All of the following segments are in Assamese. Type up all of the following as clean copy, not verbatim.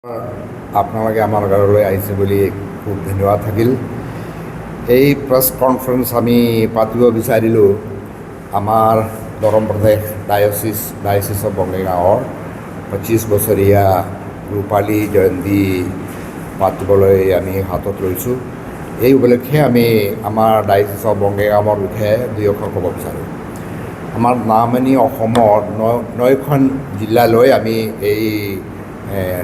আপোনালোকে আমাৰ ঘৰলৈ আহিছে বুলি খুব ধন্যবাদ থাকিল। এই প্ৰেছ কনফাৰেন্স আমি পাতিব বিচাৰিলোঁ আমাৰ দৰং প্ৰদেশ ডায়চিছ অফ বঙাইগাঁৱৰ 25 বছৰীয়া ৰূপালী জয়ন্তী পাতিবলৈ আমি হাতত লৈছোঁ। এই উপলক্ষে আমি আমাৰ ডায়চিছ অফ বঙাইগাঁৱৰ বিষয়ে দুই অক্ষৰ ক'ব বিচাৰোঁ। আমাৰ নামনি অসমৰ 9খন জিলালৈ আমি এই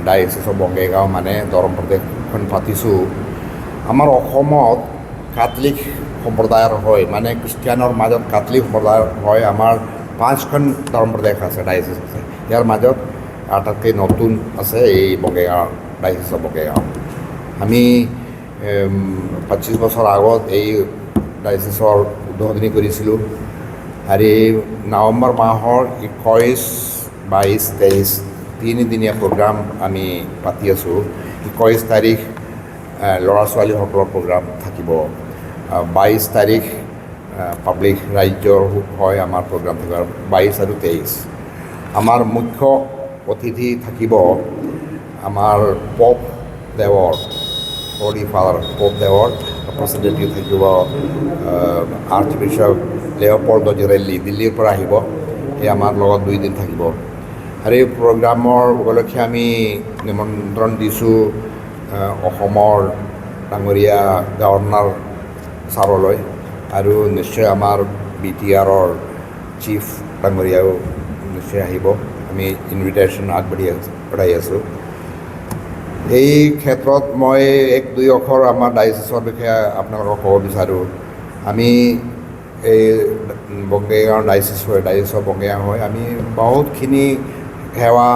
ডায়চিছ অফ বঙাইগাঁও মানে দৰং প্ৰদেশখন পাতিছোঁ। আমাৰ অসমত কাথলিক সম্প্ৰদায়ৰ হয়, মানে খ্ৰীষ্টিয়ানৰ মাজত কাথলিক সম্প্ৰদায়ৰ হয় আমাৰ 5খন দৰং প্ৰদেশ আছে, ডায়চিছ আছে। ইয়াৰ মাজত আটাইতকৈ নতুন আছে এই বঙাইগাঁও, ডায়চিছ অফ বঙাইগাঁও। আমি 25 বছৰ আগত এই ডায়চিছৰ উদ্বোধনী কৰিছিলোঁ আৰু এই নৱেম্বৰ মাহৰ 21, 22, 23 তিনিদিনীয়া প্ৰগ্ৰাম আমি পাতি আছোঁ। 21 তাৰিখ ল'ৰা ছোৱালীসকলৰ প্ৰগ্ৰাম থাকিব, 22 তাৰিখ পাব্লিক ৰাইজৰ হয় আমাৰ প্ৰগ্ৰাম থাকিব, 22 আৰু 23 আমাৰ মুখ্য অতিথি থাকিব আমাৰ পপ দেৱৰ, হলি ফাদাৰ পপ দেৱৰ ৰিপ্ৰেজেণ্টেটিভ থাকিব আৰ্চবিশ্বপ লিঅ'প'ল্ড জিৰেল্লি, দিল্লীৰ পৰা আহিব। এই আমাৰ লগত 2 দিন থাকিব। আৰু এই প্ৰগ্ৰামৰ উপলক্ষে আমি নিমন্ত্ৰণ দিছোঁ অসমৰ ডাঙৰীয়া গভৰ্ণৰ ছাৰলৈ, আৰু নিশ্চয় আমাৰ BTRৰ চিফ ডাঙৰীয়াও নিশ্চয় আহিব। আমি ইনভিটেশ্যন আগবঢ়াই আছোঁ। এই ক্ষেত্ৰত মই 1-2 অক্ষৰ আমাৰ ডায়চিছৰ বিষয়ে আপোনালোকক ক'ব বিচাৰোঁ। আমি এই বঙাইগাঁও ডায়চিছ অফ বঙাইগাঁও হয়, আমি বহুতখিনি সেৱা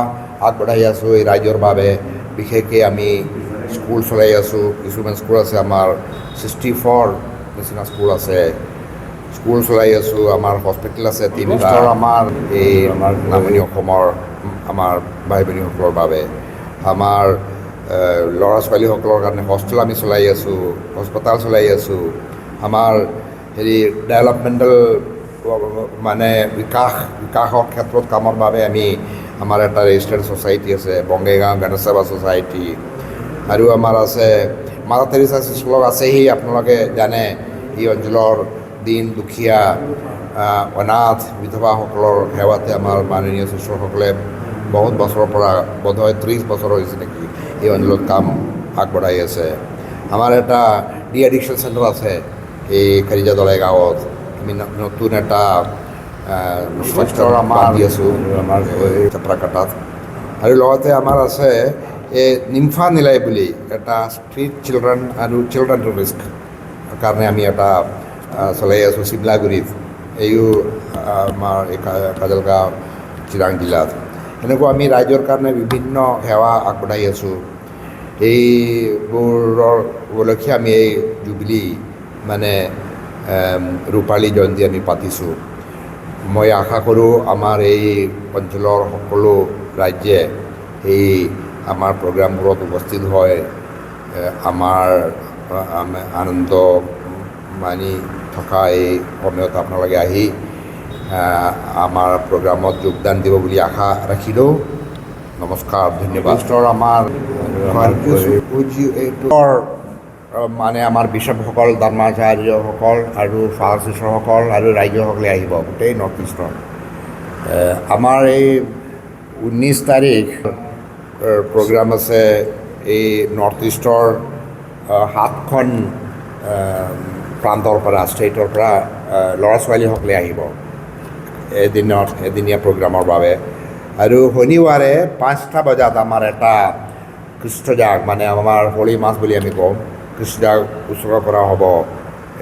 আগবঢ়াই আছোঁ এই ৰাইজৰ বাবে। বিশেষকৈ আমি স্কুল চলাই আছোঁ। কিছুমান স্কুল আছে আমাৰ 64 নিচিনা স্কুল আছে, স্কুল চলাই আছোঁ। আমাৰ হস্পিটেল আছে 3টা আমাৰ এই আমাৰ নামনি অসমৰ আমাৰ ভাই ভনীসকলৰ বাবে। আমাৰ ল'ৰা ছোৱালীসকলৰ কাৰণে হোষ্টেল আমি চলাই আছোঁ, হস্পিটেল চলাই আছোঁ। আমাৰ ডেভেলপমেণ্টেল মানে বিকাশৰ ক্ষেত্ৰত কামৰ বাবে আমি আমাৰ এটা ৰেজিষ্টাৰ্ড ছ'চাইটি আছে, বঙাইগাঁও গণসেৱা ছ'চাইটি। আৰু আমাৰ আছে মাদাৰ টেৰেছা শিশুলক আছেহি, আপোনালোকে জানে। এই অঞ্চলৰ দীন দুখীয়া অনাথ বিধৱাসকলৰ সেৱাতে আমাৰ মাননীয় শিশুসকলে বহুত বছৰৰ পৰা, বোধহয় 30 বছৰ হৈছে নেকি, এই অঞ্চলত কাম আগবঢ়াই আছে। আমাৰ এটা ডি-এডিকশ্যন চেণ্টাৰ আছে এই খাৰিজা দলাই গাঁৱত। আমি নতুন এটা ষ্ট্ৰাকচাৰ আমাৰ দি আছোঁ আমাৰ চেপ্ৰাকাটাত। আৰু লগতে আমাৰ আছে এই নিম্ফা নিলাই বুলি এটা ষ্ট্ৰীট চিলড্ৰেন আৰু চিলড্ৰেন টু ৰিস্ক কাৰণে আমি এটা চলাই আছোঁ চিমলাগুৰিত, এইও আমাৰ এই কাজলগাঁও চিৰাং জিলাত। এনেকুৱা আমি ৰাইজৰ কাৰণে বিভিন্ন সেৱা আগবঢ়াই আছোঁ। এইবোৰৰ উপলক্ষে আমি এই জুবিলী মানে ৰূপালী জয়ন্তী আমি পাতিছোঁ। মই আশা কৰোঁ আমাৰ এই অঞ্চলৰ সকলো ৰাইজে এই আমাৰ প্ৰগ্ৰামবোৰত উপস্থিত হয় আমাৰ আনন্দ মানি থকা এই সময়ত আপোনালোকে আহি আমাৰ প্ৰগ্ৰামত যোগদান দিব বুলি আশা ৰাখিলোঁ। নমস্কাৰ, ধন্যবাদ। আমাৰ মানে আমাৰ বিশ্বপসকল, ধৰ্মাচাৰ্যসকল আৰু ফাদাৰ চিষ্টাৰসকল আৰু ৰাইজসকলে আহিব, গোটেই নৰ্থ ইষ্টৰ। আমাৰ এই 19 তাৰিখ প্ৰগ্ৰাম আছে। এই নৰ্থ ইষ্টৰ 7খন প্ৰান্তৰ পৰা, ষ্টেটৰ পৰা ল'ৰা ছোৱালীসকলে আহিব এদিনীয়া প্ৰগ্ৰামৰ বাবে। আৰু শনিবাৰে 5টা বজাত আমাৰ এটা কৃষ্টজাগ, মানে আমাৰ হোলী মাছ বুলি আমি কওঁ, কৃষ্টজাগ উৎসৰ্গ কৰা হ'ব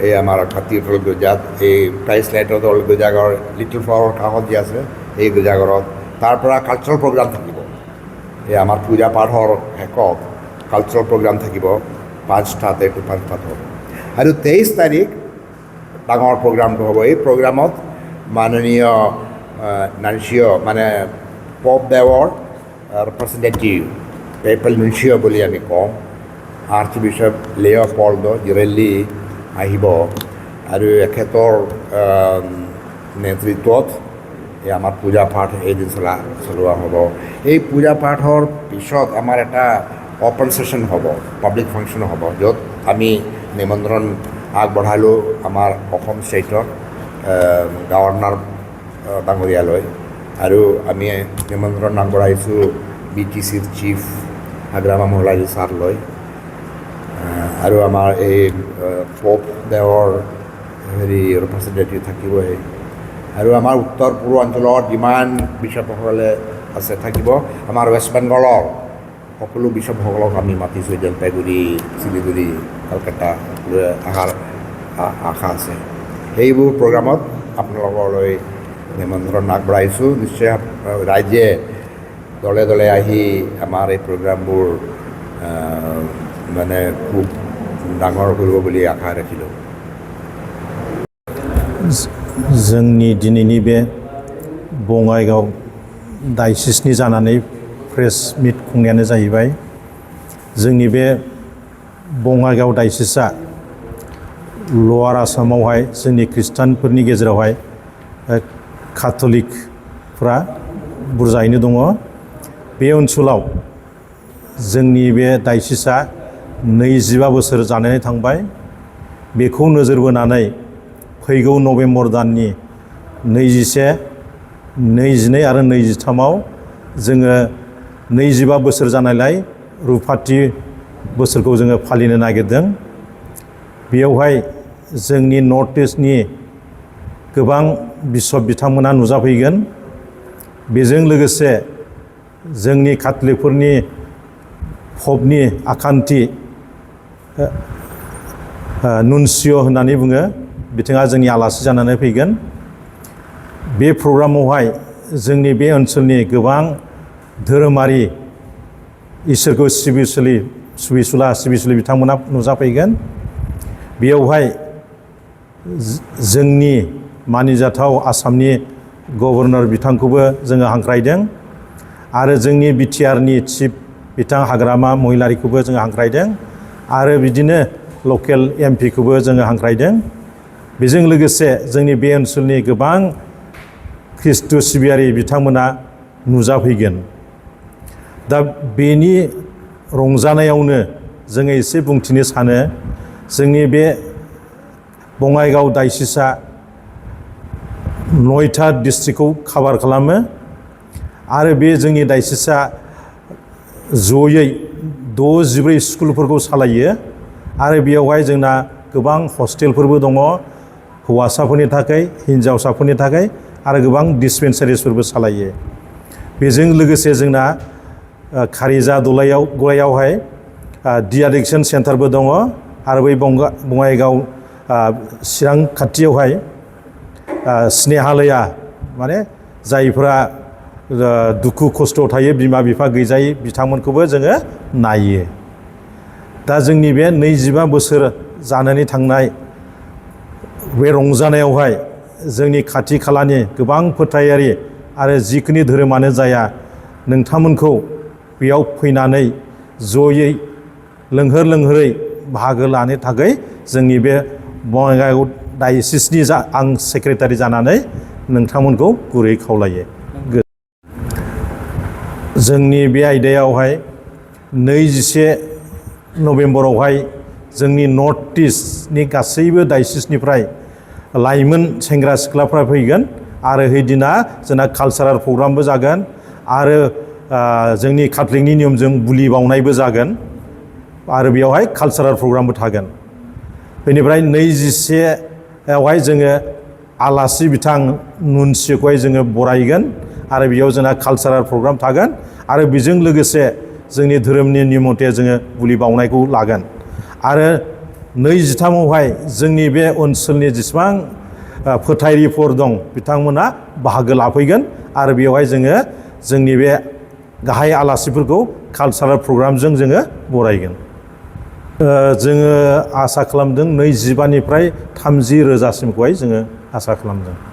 এই আমাৰ খাতিৰতল গীৰ্জাত, এই প্ৰাইজ লাইটৰ তল গীৰ্জাঘৰ লিটিল ফ্লাৱাৰৰ কাষত যি আছে এই গীৰ্জাঘৰত। তাৰ পৰা কালচাৰেল প্ৰগ্ৰাম থাকিব। এই আমাৰ পূজা পাঠৰ শেষত কালচাৰেল প্ৰগ্ৰাম থাকিব 5টাতে টু 5টাত হ'ব। আৰু 23 তাৰিখ ডাঙৰ প্ৰগ্ৰামটো হ'ব। এই প্ৰগ্ৰামত মাননীয় নানচিঅ মানে পপ দেৱৰ ৰিপ্ৰেজেণ্টেটিভ পেপল নুনচিঅ বুলি আমি কওঁ, আৰ্চবিশ্বপ লিঅ'প'ল্ড জিৰেল্লি আহিব। আৰু এখেতৰ নেতৃত্বত এই আমাৰ পূজা পাঠ এদিন চলোৱা হ'ব। এই পূজা পাঠৰ পিছত আমাৰ এটা অপেন ছেশ্যন হ'ব, পাব্লিক ফাংচন হ'ব, য'ত আমি নিমন্ত্ৰণ আগবঢ়ালোঁ আমাৰ অসম ষ্টেটৰ গভৰ্ণৰ ডাঙৰীয়ালৈ, আৰু আমি নিমন্ত্ৰণ আগবঢ়াইছোঁ BTCৰ চিফ হাগ্ৰামা মহলাৰী ছাৰলৈ, আৰু আমাৰ এই প'প দেৱৰ ৰিপ্ৰেজেণ্টেটিভ থাকিবই, আৰু আমাৰ উত্তৰ পূৰ্বাঞ্চলৰ যিমান বিশ্বসকলে আছে থাকিব। আমাৰ ৱেষ্ট বেংগলৰ সকলো বিশ্বসকলক আমি মাতিছোঁ, জলপাইগুৰি, শিলিগুৰি, কলকাতা সকলোৱে অহাৰ আশা আছে। সেইবোৰ প্ৰগ্ৰামত আপোনালোকলৈ নিমন্ত্ৰণ আগবঢ়াইছোঁ। নিশ্চয় ৰাইজে দলে দলে আহি আমাৰ এই প্ৰগ্ৰামবোৰ মানে খুব ডাঙৰ কৰিব বুলি আশা ৰাখিলোঁ। जोंनि दिनैनि बे बङाइगाव डायसिसनि जानानै प्रेस मिट खुंनायानो जाहैबाय जोंनि बे बङाइगाव डायसिसआ लवार आसामावहाय जोंनि खृष्टानफोरनि गेजेरावहाय काथलिकफ्रा बुरजायैनो दङ। बे ओनसोलाव जोंनि बे डायसिसआ 25 बोसोर जानानै थांबाय। बेखौ नोजोर बोनानै फैगौ नभेम्बर दाननि 21, 22 आरो 23आव जोङो 25 बोसोर जानायलाय रुफाथि बोसोरखौ जोङो फालिनो नागिरदों। बेयावहाय जोंनि नर्थ इस्टनि गोबां बिशप बिथांमोना नुजाफैगोन। बेजों लोगोसे जोंनि काथलिकफोरनि पपनि आखान्थि नुनसिय' होननानै बुङो, बिथाङा जोंनि आलासि जानानै फैगोन। बे प्रग्रामावहाय जोंनि बे ओनसोलनि गोबां धोरोमारि इसोरखौ सिबिसुला बिथांमोना नुजाफैगोन। बेयावहाय जोंनि मानिजाथाव आसामनि गभर्नर बिथांखौबो जोङो हांख्रायदों, आरो जोंनि बिटिआरनि चिफ बिथां हाग्रामा महिलारिखौबो जोङो हांख्रायदों, आरो बिदिनो लकेल एमपिखौबो जोङो हांख्रायदों। बेजों लोगोसे जोंनि बे ओनसोलनि गोबां ख्रिस्ट' सिबियारि बिथांमोना नुजाफैगोन। दा बेनि रंजानायावनो जोङो एसे बुंथिनो सानो, जोंनि बे बङाइगाव डायसिसआ 9टा डिस्ट्रिक्टखौ काभार खालामो, आरो बे जोंनि डायसिसआ जयै 64 स्कुलफोरखौ सालायो, आरो बेयावहाय जोंना गोबां हस्टेलफोरबो दङ हौवासाफोरनि थाखाय, हिन्जावसाफोरनि थाखाय, आरो गोबां डिसपेन्सारिसफोरबो सालायो। बेजों लोगोसे जोंना खारिजा गलायावहाय डि एडिक्सन सेन्टारबो दङ, आरो बै बङाइगाव चिरां खाथियावहाय स्नेहालया, माने जायफ्रा दुखु खस्थ' थायो, बिमा बिफा गैजायै बिथांमोनखौबो जोङो नायो। दा जोंनि बे 25 बोसोर जानानै थांनाय बे रंजानायावहाय जोंनि खाथि खालानि गोबां फोथायारि आरो जिखुनु धोरोमानो जाया, नोंथांमोनखौ बेयाव फैनानै जयै लोंहोर लोंहोरै बाहागो लानो थाखाय जोंनि बे बङाइगाव डायसिसनि आं सेक्रेटारि जानानै नोंथांमोनखौ गुरै खावलायो। जोंनि बे आयदायावहाय 21 नभेम्बरावहाय जोंनि नर्थ इस्टनि गासैबो डायसिसनिफ्राय लाइमोन सेंग्रा सिख्लाफ्रा फैगोन, आरो हैदिना जोंना कालचारेल प्रग्रामबो जागोन, आरो जोंनि काथलिकनि नियमजों बुलि बावनायबो जागोन, आरो बेयावहाय कालचारेल प्रग्रामबो थागोन। बेनिफ्राय 21आवहाय जोङो आलासि बिथां नुनसिखौहाय जोङो बरायगोन, आरो बेयाव जोंना कालचारेल प्रग्राम थागोन, आरो बेजों लोगोसे जोंनि धोरोमनि नियम मथे जोङो बुलि बावनायखौ लागोन। आरो 23आवहाय जोंनि बे ओनसोलनि जेसेबां फोथायरिफोर दं बिथांमोना बाहागो लाफैगोन, आरो बेवहाय जोङो जोंनि बे गाहाय आलासिफोरखौ कालचारेल प्रग्रामजों जोङो बरायगोन। जोङो आसा खालामदों 25निफ्राय 30 रोजासिमखौहाय जोङो आसा खालामदों।